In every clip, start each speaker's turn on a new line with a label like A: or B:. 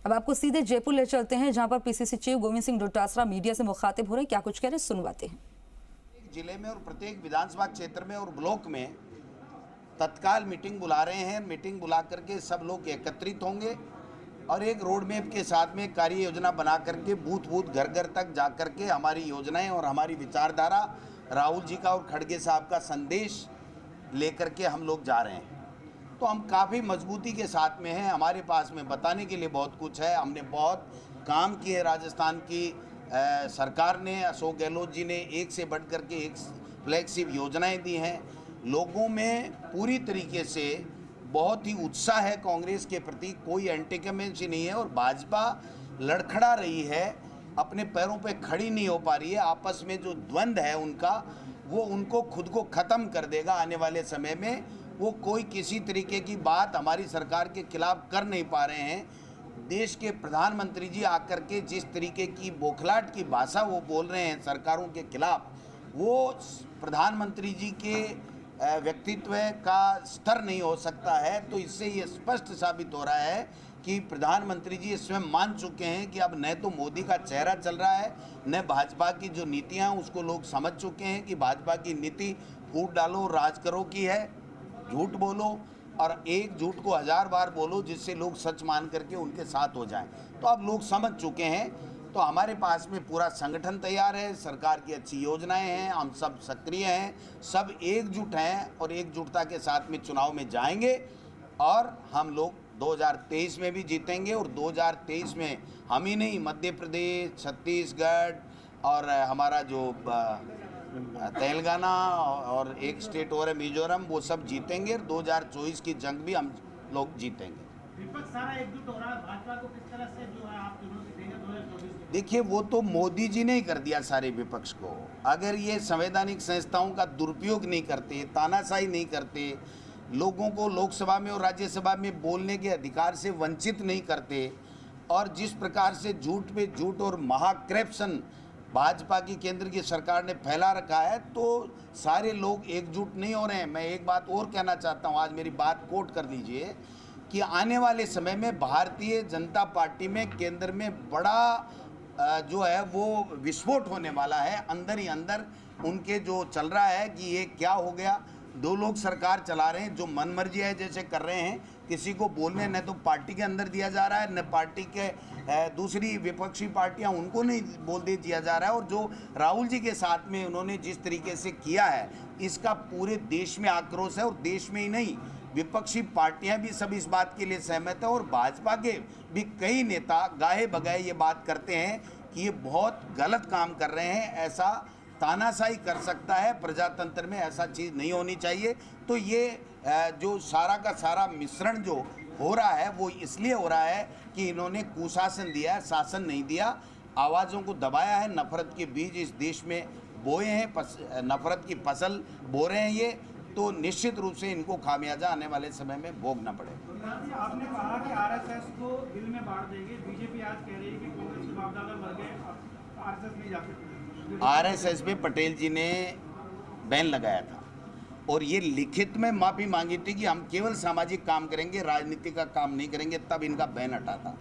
A: अब आपको सीधे जयपुर ले चलते हैं, जहां पर PCC chief Govind Singh Dotasra media से मुखातिब हो रहे हैं। क्या कुछ कह रहे हैं, सुनवाते हैं।
B: जिले में और प्रत्येक विधानसभा क्षेत्र में और ब्लॉक में तत्काल मीटिंग बुला रहे हैं। मीटिंग बुला करके सब लोग एकत्रित होंगे और एक रोड मैप के साथ में कार्य योजना बना करके बूथ बूथ घर घर तक जा करके हमारी योजनाएं और हमारी विचारधारा, राहुल जी का और खड़गे साहब का संदेश लेकर के हम लोग जा रहे हैं। तो हम काफ़ी मजबूती के साथ में हैं। हमारे पास में बताने के लिए बहुत कुछ है। हमने बहुत काम किए। राजस्थान की सरकार ने, अशोक गहलोत जी ने एक से बढ़ कर के एक फ्लैगशिप योजनाएं दी हैं। लोगों में पूरी तरीके से बहुत ही उत्साह है कांग्रेस के प्रति, कोई एंटीकमेंसी नहीं है। और भाजपा लड़खड़ा रही है, अपने पैरों पे खड़ी नहीं हो पा रही है। आपस में जो द्वंद्व है उनका, वो उनको खुद को ख़त्म कर देगा आने वाले समय में। वो कोई किसी तरीके की बात हमारी सरकार के खिलाफ कर नहीं पा रहे हैं। देश के प्रधानमंत्री जी आकर के जिस तरीके की बौखलाहट की भाषा वो बोल रहे हैं सरकारों के खिलाफ, वो प्रधानमंत्री जी के व्यक्तित्व का स्तर नहीं हो सकता है। तो इससे ये स्पष्ट साबित हो रहा है कि प्रधानमंत्री जी स्वयं मान चुके हैं कि अब न तो मोदी का चेहरा चल रहा है, न भाजपा की जो नीतियां उसको लोग समझ चुके हैं कि भाजपा की नीति फूट डालो राज करो की है। झूठ बोलो और एक झूठ को 1000 बार बोलो जिससे लोग सच मान करके उनके साथ हो जाएं। तो अब लोग समझ चुके हैं। तो हमारे पास में पूरा संगठन तैयार है, सरकार की अच्छी योजनाएं हैं, हम सब सक्रिय हैं, सब एकजुट हैं और एकजुटता के साथ में चुनाव में जाएंगे। और हम लोग 2023 में भी जीतेंगे। और 2023 में हम ही नहीं, मध्य प्रदेश, छत्तीसगढ़ और हमारा जो तेलंगाना और एक स्टेट और है मिजोरम, वो सब जीतेंगे। 2024 की जंग भी हम लोग जीतेंगे।
C: विपक्ष सारा एकजुट हो रहा है, भाजपा को किस तरह से जो है आप चुनौती देंगे 2024?
B: देखिए, वो तो मोदी जी ने ही कर दिया सारे विपक्ष को। अगर ये संवैधानिक संस्थाओं का दुरुपयोग नहीं करते, तानाशाही नहीं करते, लोगों को लोकसभा में और राज्यसभा में बोलने के अधिकार से वंचित नहीं करते, और जिस प्रकार से झूठ पे झूठ और महाकरप्शन भाजपा की केंद्र की सरकार ने फैला रखा है, तो सारे लोग एकजुट नहीं हो रहे हैं। मैं एक बात और कहना चाहता हूं, आज मेरी बात कोट कर लीजिए कि आने वाले समय में भारतीय जनता पार्टी में केंद्र में बड़ा जो है वो विस्फोट होने वाला है। अंदर ही अंदर उनके जो चल रहा है कि ये क्या हो गया, 2 लोग सरकार चला रहे हैं, जो मनमर्जी है जैसे कर रहे हैं। किसी को बोलने न तो पार्टी के अंदर दिया जा रहा है, न पार्टी के दूसरी विपक्षी पार्टियां उनको नहीं बोलने दिया जा रहा है। और जो राहुल जी के साथ में उन्होंने जिस तरीके से किया है, इसका पूरे देश में आक्रोश है। और देश में ही नहीं, विपक्षी पार्टियां भी सब इस बात के लिए सहमत है। और भाजपा के भी कई नेता गाहे बगाए ये बात करते हैं कि ये बहुत गलत काम कर रहे हैं, ऐसा तानाशाही कर सकता है प्रजातंत्र में, ऐसा चीज़ नहीं होनी चाहिए। तो ये जो सारा का सारा मिश्रण जो हो रहा है वो इसलिए हो रहा है कि इन्होंने कुशासन दिया है, शासन नहीं दिया, आवाज़ों को दबाया है, नफरत के बीज इस देश में बोए हैं, नफरत की फसल बो रहे हैं ये। तो निश्चित रूप से इनको खामियाजा आने वाले समय में भोगना पड़ेगा।
C: आपने कहा कि आरएसएस को बिल में बांट देंगे, बीजेपी आज कह रही है कि कांग्रेस के बाप दादा मर गए, आरएसएस नहीं जा सकते।
B: आरएसएस पे पटेल जी ने बैन लगाया था और ये लिखित में माफ़ी मांगी थी कि हम केवल सामाजिक काम करेंगे, राजनीति का काम नहीं करेंगे, तब इनका बैन हटा था।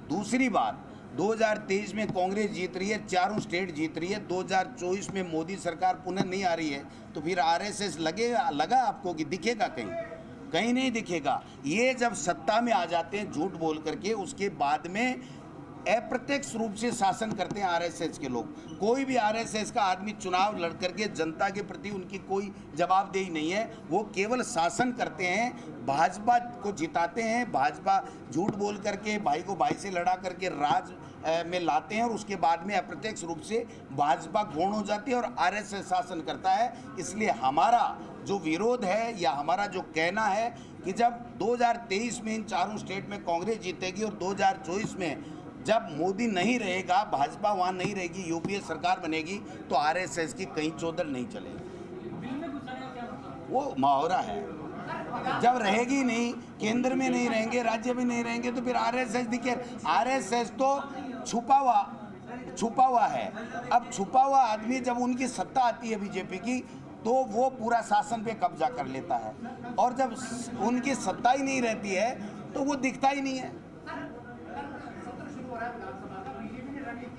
B: दूसरी बात, 2023 में कांग्रेस जीत रही है, चारों स्टेट जीत रही है, 2024 में मोदी सरकार पुनः नहीं आ रही है, तो फिर आरएसएस लगा आपको कि दिखेगा? कहीं नहीं दिखेगा। ये जब सत्ता में आ जाते हैं झूठ बोल करके, उसके बाद में अप्रत्यक्ष रूप से शासन करते हैं आरएसएस के लोग। कोई भी आरएसएस का आदमी चुनाव लड़ करके जनता के प्रति उनकी कोई जवाबदेही नहीं है, वो केवल शासन करते हैं, भाजपा को जिताते हैं। भाजपा झूठ बोल करके भाई को भाई से लड़ा करके राज में लाते हैं और उसके बाद में अप्रत्यक्ष रूप से भाजपा गौण हो जाती है और आरएसएस शासन करता है। इसलिए हमारा जो विरोध है या हमारा जो कहना है कि जब 2023 में इन चारों स्टेट में कांग्रेस जीतेगी और 2024 में जब मोदी नहीं रहेगा, भाजपा वहाँ नहीं रहेगी, यूपीए सरकार बनेगी, तो आरएसएस की कहीं चौधर नहीं चलेगी। वो मुहावरा है। जब रहेगी नहीं, केंद्र में नहीं रहेंगे, राज्य में नहीं रहेंगे, तो फिर आरएसएस दिखे। आरएसएस तो छुपा हुआ है। अब छुपा हुआ आदमी जब उनकी सत्ता आती है बीजेपी की, तो वो पूरा शासन पे कब्जा कर लेता है, और जब उनकी सत्ता ही नहीं रहती है तो वो दिखता ही नहीं है।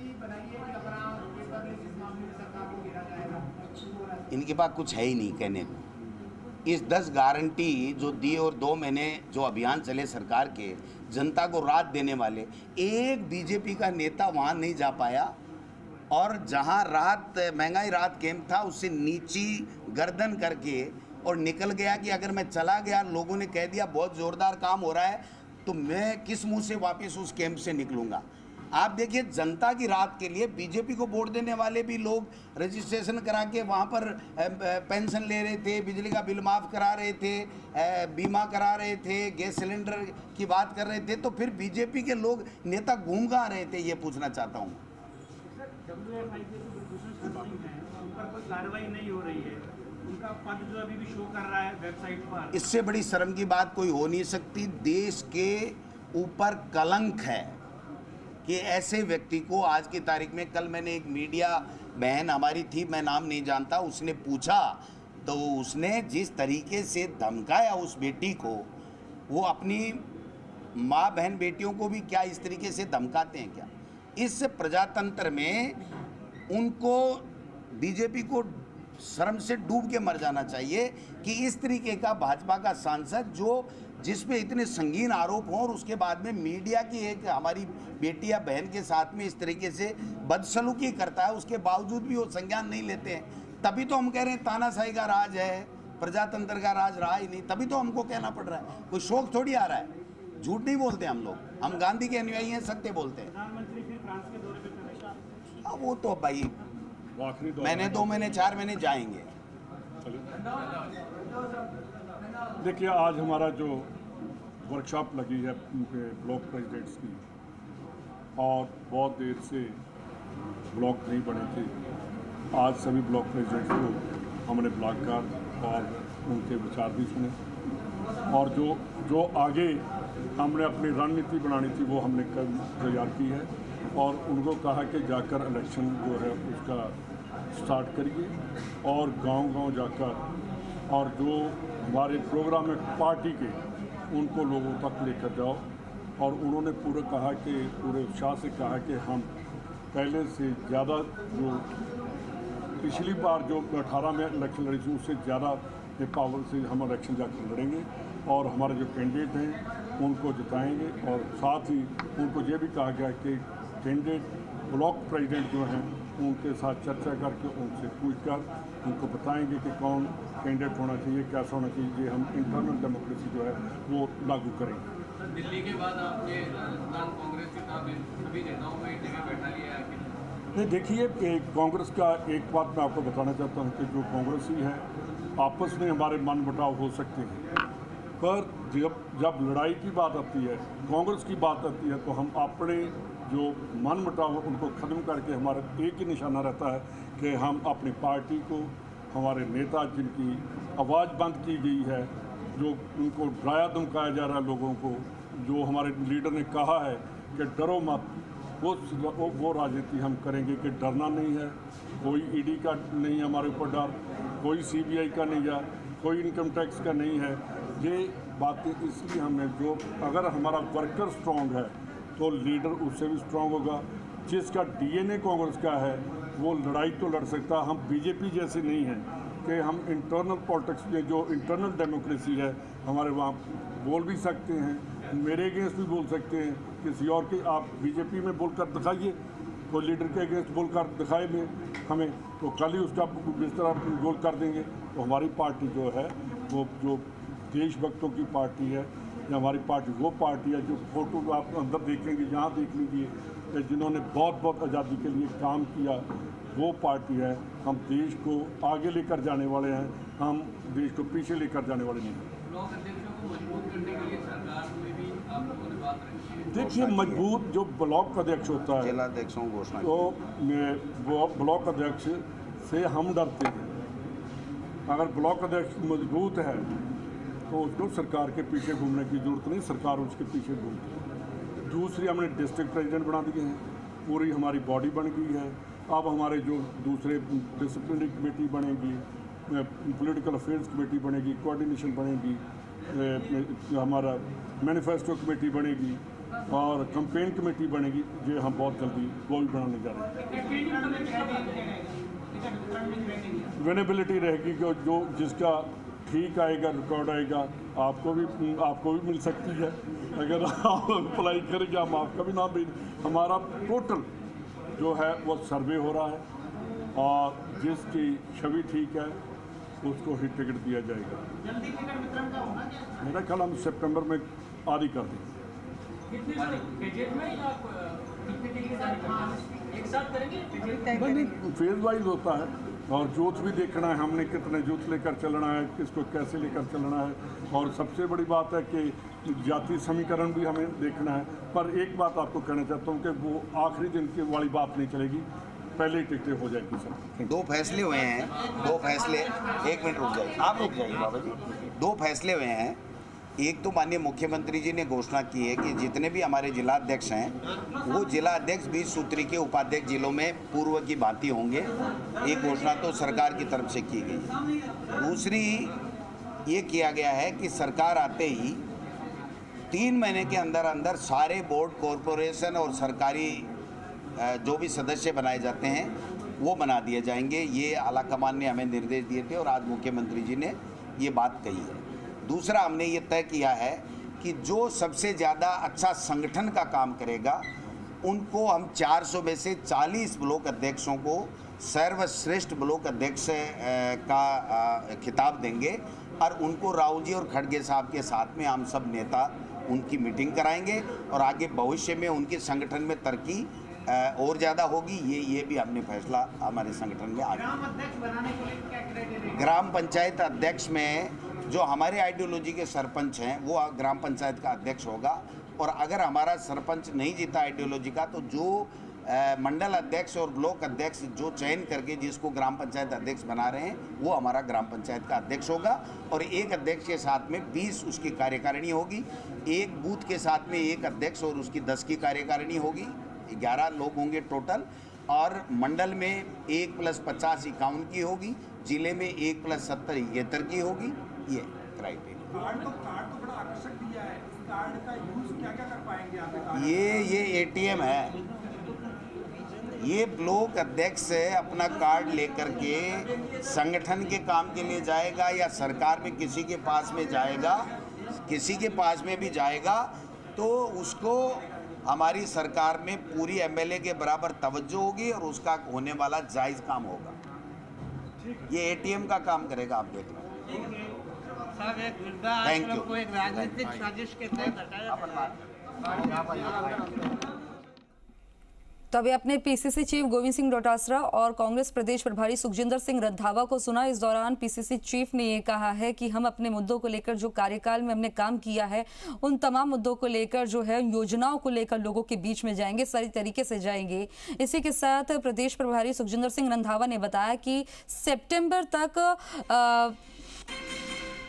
C: रणनीति बनाई है कि अपना रोकेगा भी इस मामले में सरकार को घेरा जाएगा?
B: इनके पास कुछ है ही नहीं कहने को। इस 10 गारंटी जो दी और 2 महीने जो अभियान चले सरकार के, जनता को राहत देने वाले, एक बीजेपी का नेता वहाँ नहीं जा पाया। और जहाँ राहत, महंगाई राहत कैंप था, उससे नीची गर्दन करके और निकल गया कि अगर मैं चला गया, लोगों ने कह दिया बहुत ज़ोरदार काम हो रहा है, तो मैं किस मुंह से वापस उस कैंप से निकलूँगा। आप देखिए, जनता की राहत के लिए बीजेपी को वोट देने वाले भी लोग रजिस्ट्रेशन करा के वहाँ पर पेंशन ले रहे थे, बिजली का बिल माफ़ करा रहे थे, बीमा करा रहे थे, गैस सिलेंडर की बात कर रहे थे। तो फिर बीजेपी के लोग नेता घूम कहाँ रहे थे, ये पूछना चाहता हूँ।
C: WFI के जो प्रदूषण कंपनी है, उन पर कोई कार्रवाई नहीं हो रही है, उनका पद जो अभी भी शो कर रहा है वेबसाइट पर।
B: इससे बड़ी शर्म की बात कोई हो नहीं सकती। देश के ऊपर कलंक है कि ऐसे व्यक्ति को आज की तारीख में, कल मैंने एक मीडिया बहन हमारी थी, मैं नाम नहीं जानता, उसने पूछा तो उसने जिस तरीके से धमकाया उस बेटी को, वो अपनी माँ बहन बेटियों को भी क्या इस तरीके से धमकाते हैं क्या? इस प्रजातंत्र में उनको, बीजेपी को शर्म से डूब के मर जाना चाहिए कि इस तरीके का भाजपा का सांसद जिस पे इतने संगीन आरोप हों और उसके बाद में मीडिया की एक हमारी बेटी या बहन के साथ में इस तरीके से बदसलूकी करता है, उसके बावजूद भी वो संज्ञान नहीं लेते हैं। तभी तो हम कह रहे हैं तानाशाही का राज है, प्रजातंत्र का राज रहा ही नहीं, तभी तो हमको कहना पड़ रहा है। कोई शौक थोड़ी आ रहा है, झूठ नहीं बोलते हम लोग, हम गांधी के अनुयायी हैं, सत्य बोलते हैं।
C: प्रधानमंत्री फिर फ्रांस के दौरे पे प्रवेश?
B: अब वो तो भाई महीने 2 महीने 4 महीने जाएंगे।
D: देखिए, आज हमारा जो वर्कशॉप लगी है उनके ब्लॉक प्रेसिडेंट्स की, और बहुत देर से ब्लॉक नहीं बने थे, आज सभी ब्लॉक प्रेसिडेंट्स को हमने ब्लॉक और उनके विचार भी सुने, और जो आगे हमने अपनी रणनीति बनानी थी वो हमने तैयार की है, और उनको कहा कि जाकर इलेक्शन जो है उसका स्टार्ट करिए और गांव-गांव जाकर और जो हमारे प्रोग्राम है पार्टी के, उनको लोगों तक लेकर जाओ। और उन्होंने पूरे कहा कि पूरे उत्साह से कहा कि हम पहले से ज़्यादा, जो पिछली बार जो 18 में इलेक्शन लड़ी थी उससे ज़्यादा पावर से हम इलेक्शन जाकर लड़ेंगे, और हमारे जो कैंडिडेट हैं उनको जिताएंगे। और साथ ही उनको ये भी कहा गया कि कैंडिडेट ब्लॉक प्रेसिडेंट जो हैं उनके साथ चर्चा करके उनसे पूछकर उनको बताएंगे कि कौन कैंडिडेट होना चाहिए, कैसा होना चाहिए, ये हम इंटरनल डेमोक्रेसी जो है वो लागू करेंगे।
E: दिल्ली के बाद आपने राजस्थान कांग्रेस के सभी नेताओं में एक जगह बैठा लिया है?
D: नहीं, देखिए, कांग्रेस का एक बात मैं आपको बताना चाहता हूँ कि जो कांग्रेसी है आपस में हमारे मन मुटाव हो सकते हैं, पर जब लड़ाई की बात आती है, कांग्रेस की बात आती है, तो हम अपने जो मन मुटाव उनको ख़त्म करके हमारा एक ही निशाना रहता है कि हम अपनी पार्टी को, हमारे नेता जिनकी आवाज़ बंद की गई है, जो उनको डराया धमकाया जा रहा है लोगों को, जो हमारे लीडर ने कहा है कि डरो मत, वो राजनीति हम करेंगे कि डरना नहीं है। कोई ईडी का नहीं है हमारे ऊपर डर, कोई सीबीआई का नहीं है, कोई इनकम टैक्स का नहीं है। ये बातें इसलिए हमने, जो अगर हमारा वर्कर स्ट्रॉन्ग है तो लीडर उससे भी स्ट्रॉन्ग होगा। जिसका डीएनए कांग्रेस का है वो लड़ाई तो लड़ सकता, हम बीजेपी जैसे नहीं हैं कि हम इंटरनल पॉलिटिक्स में, जो इंटरनल डेमोक्रेसी है हमारे, वहाँ बोल भी सकते हैं, मेरे अगेंस्ट भी बोल सकते हैं, किसी और के, आप बीजेपी में बोलकर दिखाइए, कोई लीडर के अगेंस्ट बोलकर दिखाए में हमें, तो कल ही उसका इस तरह गोल कर देंगे। तो हमारी पार्टी जो है वो जो देशभक्तों की पार्टी है, या हमारी पार्टी वो पार्टी है जो फोटो आप अंदर देखेंगे, यहाँ देख लीजिए, जिन्होंने बहुत आज़ादी के लिए काम किया, वो पार्टी है। हम देश को आगे लेकर जाने वाले हैं, हम देश को पीछे लेकर जाने वाले नहीं हैं।
E: ब्लॉक अध्यक्षों को मजबूत करने के लिए सरकार में भी आप लोगों ने बात रखी है?
D: देखिए, मजबूत जो ब्लॉक अध्यक्ष होता है,
B: जिला अध्यक्षों को घोषणा
D: तो वो ब्लॉक अध्यक्ष से हम डरते हैं। अगर ब्लॉक अध्यक्ष मजबूत है तो उसको सरकार के पीछे घूमने की ज़रूरत नहीं, सरकार उसके पीछे घूमती है। दूसरी, हमने डिस्ट्रिक्ट प्रेसिडेंट बना दिए हैं, पूरी हमारी बॉडी बन गई है। अब हमारे जो दूसरे डिसिप्लिनरी कमेटी बनेगी, पॉलिटिकल अफेयर्स कमेटी बनेगी, कोऑर्डिनेशन बनेगी, हमारा मैनिफेस्टो कमेटी बनेगी, और कैंपेन कमेटी बनेगी, जो हम बहुत जल्दी वो भी बनाने जा रहे हैं। विनेबिलिटी रहेगी कि जो जिसका ठीक आएगा, रिकॉर्ड आएगा, आपको भी मिल सकती है। अगर आप अप्लाई करेंगे हम आपका भी नाम भी। हमारा टोटल जो है वो सर्वे हो रहा है और जिसकी छवि ठीक है उसको ही टिकट दिया जाएगा।
C: जल्दी टिकट वितरण का होगा क्या?
D: मेरा ख्याल हम सितंबर में आदि कर देंगे। फेज वाइज होता है और जूथ भी देखना है, हमने कितने जूथ लेकर चलना है, किसको कैसे लेकर चलना है। और सबसे बड़ी बात है कि जाति समीकरण भी हमें देखना है। पर एक बात आपको कहना चाहता हूँ कि वो आखिरी दिन की वाली बात नहीं चलेगी, पहले ही टिकटें हो जाएगी सर।
B: 2 फैसले हुए हैं, 2 फैसले, 1 मिनट रुक जाइए, आप रुक जाइए बाबा जी। 2 फैसले हुए हैं। एक तो माननीय मुख्यमंत्री जी ने घोषणा की है कि जितने भी हमारे जिला अध्यक्ष हैं वो जिला अध्यक्ष 20 सूत्री के उपाध्यक्ष जिलों में पूर्व की भांति होंगे। एक घोषणा तो सरकार की तरफ से की गई। दूसरी ये किया गया है कि सरकार आते ही 3 महीने के अंदर अंदर सारे बोर्ड, कॉरपोरेशन और सरकारी जो भी सदस्य बनाए जाते हैं वो बना दिए जाएंगे। ये आलाकमान ने हमें निर्देश दिए थे और आज मुख्यमंत्री जी ने ये बात कही है। दूसरा हमने ये तय किया है कि जो सबसे ज़्यादा अच्छा संगठन का काम करेगा उनको हम 400 में से 40 ब्लॉक अध्यक्षों को सर्वश्रेष्ठ ब्लॉक अध्यक्ष का खिताब देंगे और उनको राव जी और खड़गे साहब के साथ में हम सब नेता उनकी मीटिंग कराएंगे और आगे भविष्य में उनके संगठन में तरक्की और ज़्यादा होगी। ये भी हमने फैसला हमारे संगठन में आ गया।
C: ग्राम अध्यक्ष बनाने के लिए क्या क्राइटेरिया?
B: ग्राम पंचायत अध्यक्ष में जो हमारे आइडियोलॉजी के सरपंच हैं वो ग्राम पंचायत का अध्यक्ष होगा और अगर हमारा सरपंच नहीं जीता आइडियोलॉजी का तो जो मंडल अध्यक्ष और ब्लॉक अध्यक्ष जो चयन करके जिसको ग्राम पंचायत अध्यक्ष बना रहे हैं वो हमारा ग्राम पंचायत का अध्यक्ष होगा। और एक अध्यक्ष के साथ में 20 उसकी कार्यकारिणी होगी। एक बूथ के साथ में एक अध्यक्ष और उसकी 10 की कार्यकारिणी होगी। 11 लोग होंगे टोटल। और मंडल में 1+50 51 की होगी। जिले में 1+70 73 की होगी। ये क्राइटेरिया।
C: कार्ड तो बड़ा आकर्षक दिया है। इस कार्ड का यूज क्या कर पाएंगे आप?
B: ये ATM है। ये ब्लॉक अध्यक्ष अपना कार्ड लेकर के संगठन के काम के लिए जाएगा या सरकार में किसी के पास में जाएगा, किसी के पास में भी जाएगा तो उसको हमारी सरकार में पूरी MLA के बराबर तवज्जो होगी और उसका होने वाला जायज़ काम होगा। ये ATM का काम करेगा, आप देख लो।
C: साहब, एक वृद्धाश्रम को एक राजनीतिक साजिश के तहत हटाया।
A: तो अभी अपने PCC चीफ गोविंद सिंह डोटासरा और कांग्रेस प्रदेश प्रभारी सुखजिंदर सिंह रंधावा को सुना। इस दौरान PCC चीफ ने ये कहा है कि हम अपने मुद्दों को लेकर जो कार्यकाल में हमने काम किया है उन तमाम मुद्दों को लेकर जो है योजनाओं को लेकर लोगों के बीच में जाएंगे, सारी तरीके से जाएंगे। इसी के साथ प्रदेश प्रभारी सुखजिंदर सिंह रंधावा ने बताया कि सितंबर तक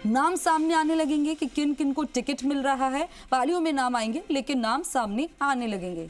A: नाम सामने आने लगेंगे कि किन किन को टिकट मिल रहा है। पालियों में नाम आएंगे लेकिन नाम सामने आने लगेंगे।